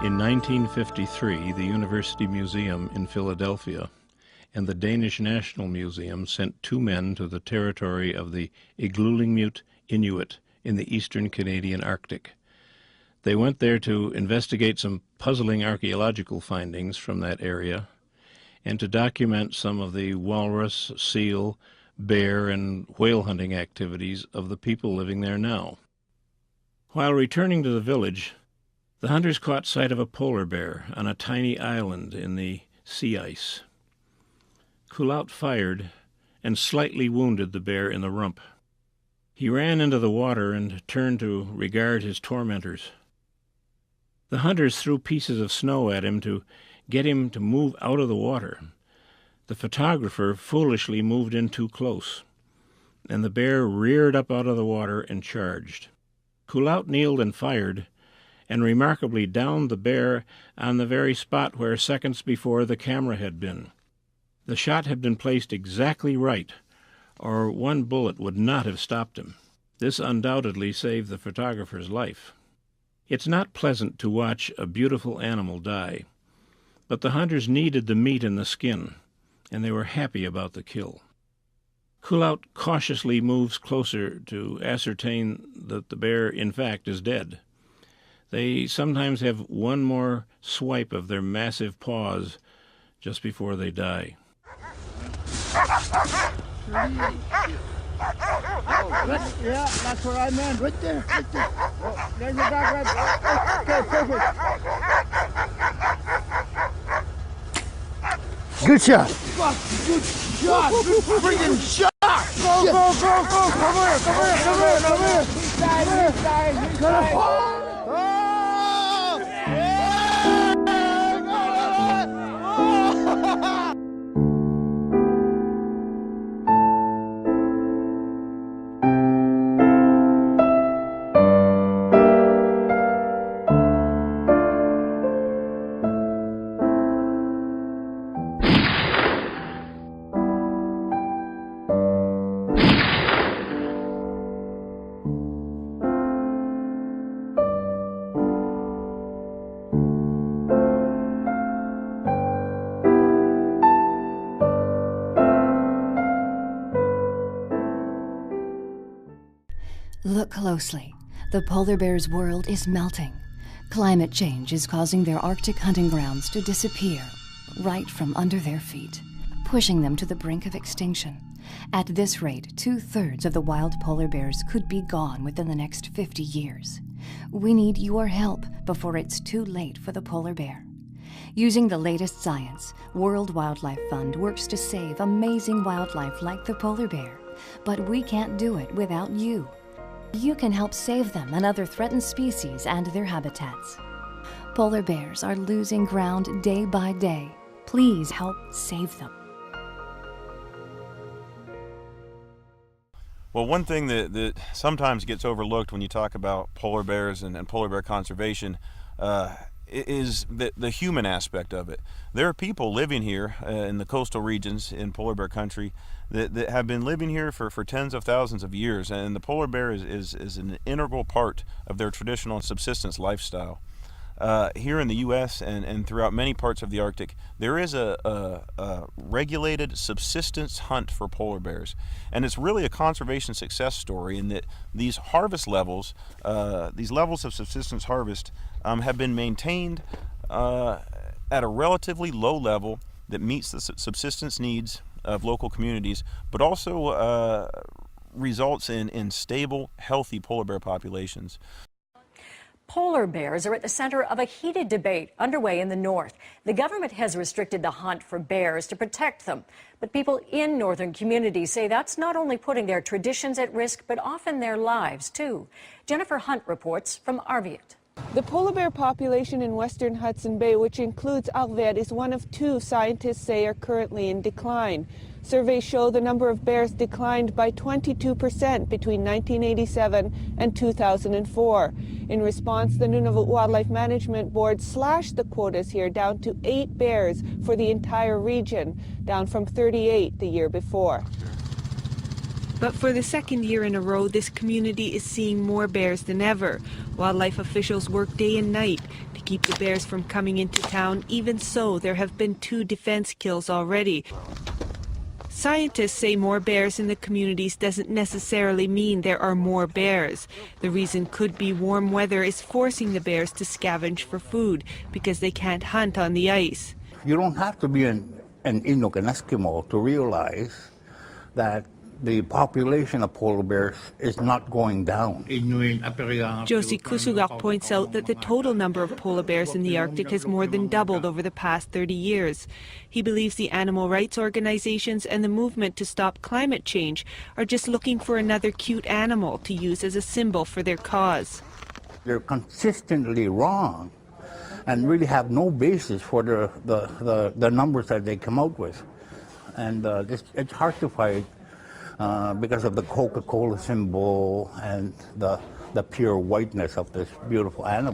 In 1953, the University Museum in Philadelphia and the Danish National Museum sent 2 men to the territory of the Igloolikmut Inuit in the eastern Canadian Arctic. They went there to investigate some puzzling archaeological findings from that area and to document some of the walrus, seal, bear, and whale hunting activities of the people living there now. While returning to the village, the hunters caught sight of a polar bear on a tiny island in the sea ice. Kulout fired and slightly wounded the bear in the rump. He ran into the water and turned to regard his tormentors. The hunters threw pieces of snow at him to get him to move out of the water. The photographer foolishly moved in too close, and the bear reared up out of the water and charged. Kulout kneeled and fired, and remarkably downed the bear on the very spot where seconds before the camera had been. The shot had been placed exactly right, or one bullet would not have stopped him. This undoubtedly saved the photographer's life. It's not pleasant to watch a beautiful animal die, but the hunters needed the meat and the skin, and they were happy about the kill. Kulout cautiously moves closer to ascertain that the bear, in fact, is dead. They sometimes have one more swipe of their massive paws just before they die. Yeah, that's what I meant. Right there, right there. Oh, there's your back right there. Okay, perfect. Good shot. Fuck, good shot. Good freaking shot. Go, go, go, go. Come here, come here, come here, come here. He's dying, he's dying, he's dying. Look closely. The polar bear's world is melting. Climate change is causing their Arctic hunting grounds to disappear right from under their feet, pushing them to the brink of extinction. At this rate, 2/3 of the wild polar bears could be gone within the next 50 years. We need your help before it's too late for the polar bear. Using the latest science, World Wildlife Fund works to save amazing wildlife like the polar bear. But we can't do it without you. You can help save them and other threatened species and their habitats. Polar bears are losing ground day by day. Please help save them. Well, one thing that sometimes gets overlooked when you talk about polar bears and polar bear conservation is the human aspect of it. There are people living here in the coastal regions in polar bear country that have been living here for tens of thousands of years, and the polar bear is an integral part of their traditional subsistence lifestyle. Here in the U.S. and throughout many parts of the Arctic, there is a regulated subsistence hunt for polar bears. And it's really a conservation success story in that these harvest levels, these levels of subsistence harvest, have been maintained at a relatively low level that meets the subsistence needs of local communities, but also results in stable, healthy polar bear populations. Polar bears are at the center of a heated debate underway in the north. The government has restricted the hunt for bears to protect them. But people in northern communities say that's not only putting their traditions at risk, but often their lives, too. Jennifer Hunt reports from Arviat. The polar bear population in western Hudson Bay, which includes Arviat, is one of 2 scientists say are currently in decline. Surveys show the number of bears declined by 22% between 1987 and 2004. In response, the Nunavut Wildlife Management Board slashed the quotas here down to 8 bears for the entire region, down from 38 the year before. But for the second year in a row, this community is seeing more bears than ever. Wildlife officials work day and night to keep the bears from coming into town. Even so, there have been 2 defense kills already. Scientists say more bears in the communities doesn't necessarily mean there are more bears. The reason could be warm weather is forcing the bears to scavenge for food because they can't hunt on the ice. You don't have to be an Inuk, an Eskimo, to realize that the population of polar bears is not going down. Josie Kusugak points out that the total number of polar bears in the Arctic has more than doubled over the past 30 years. He believes the animal rights organizations and the movement to stop climate change are just looking for another cute animal to use as a symbol for their cause. They're consistently wrong and really have no basis for the numbers that they come out with. And it's hard to fight. Because of the Coca-Cola symbol and the pure whiteness of this beautiful animal.